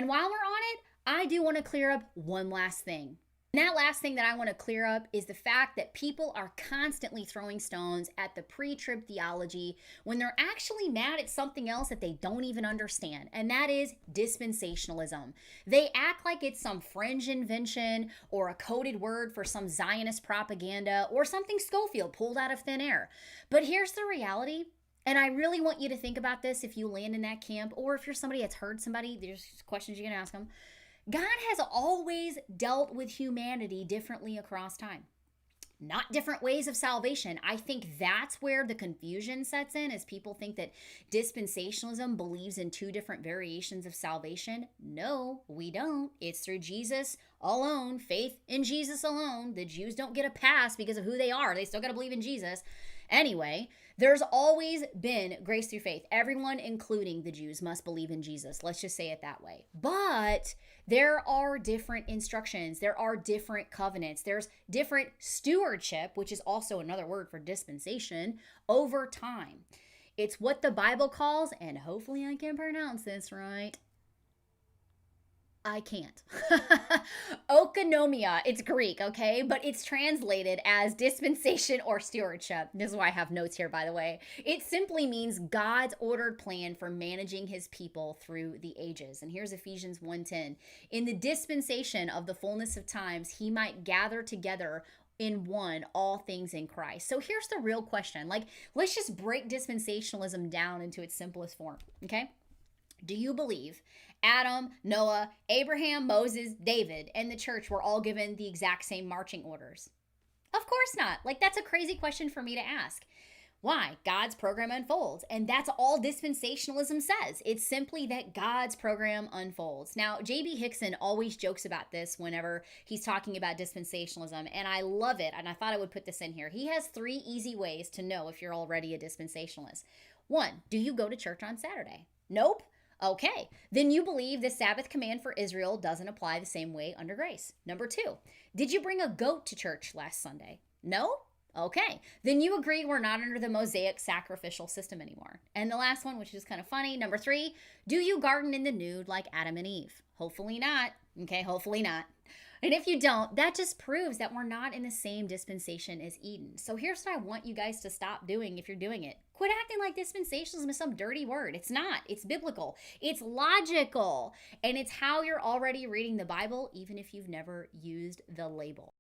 And while we're on it, I do want to clear up one last thing. And that last thing that I want to clear up is the fact that people are constantly throwing stones at the pre-trib theology when they're actually mad at something else that they don't even understand, and that is dispensationalism. They act like it's some fringe invention or a coded word for some Zionist propaganda or something Schofield pulled out of thin air. But here's the reality. And I really want you to think about this if you land in that camp, or if you're somebody that's heard somebody, there's questions you can ask them. God has always dealt with humanity differently across time. Not different ways of salvation. I think that's where the confusion sets in, as people think that dispensationalism believes in two different variations of salvation. No, we don't. It's through Jesus alone, faith in Jesus alone. The Jews don't get a pass because of who they are. They still got to believe in Jesus. Anyway, there's always been grace through faith. Everyone, including the Jews, must believe in Jesus. Let's just say it that way. But there are different instructions. There are different covenants. There's different stewardship, which is also another word for dispensation, over time. It's what the Bible calls, and hopefully I can pronounce this right, I can't. Oikonomia. It's Greek, okay? But it's translated as dispensation or stewardship. This is why I have notes here, by the way. It simply means God's ordered plan for managing his people through the ages. And here's Ephesians 1:10. In the dispensation of the fullness of times, he might gather together in one all things in Christ. So here's the real question. Let's just break dispensationalism down into its simplest form, okay? Do you believe Adam, Noah, Abraham, Moses, David, and the church were all given the exact same marching orders? Of course not. That's a crazy question for me to ask. Why? God's program unfolds. And that's all dispensationalism says. It's simply that God's program unfolds. Now, J.B. Hickson always jokes about this whenever he's talking about dispensationalism, and I love it, and I thought I would put this in here. He has 3 easy ways to know if you're already a dispensationalist. 1, do you go to church on Saturday? Nope. Okay, then you believe the Sabbath command for Israel doesn't apply the same way under grace. Number 2, did you bring a goat to church last Sunday? No? Okay, then you agree we're not under the Mosaic sacrificial system anymore. And the last one, which is kind of funny, number 3, do you garden in the nude like Adam and Eve? Hopefully not. Okay, hopefully not. And if you don't, that just proves that we're not in the same dispensation as Eden. So here's what I want you guys to stop doing if you're doing it. Quit acting like dispensationalism is some dirty word. It's not. It's biblical. It's logical. And it's how you're already reading the Bible, even if you've never used the label.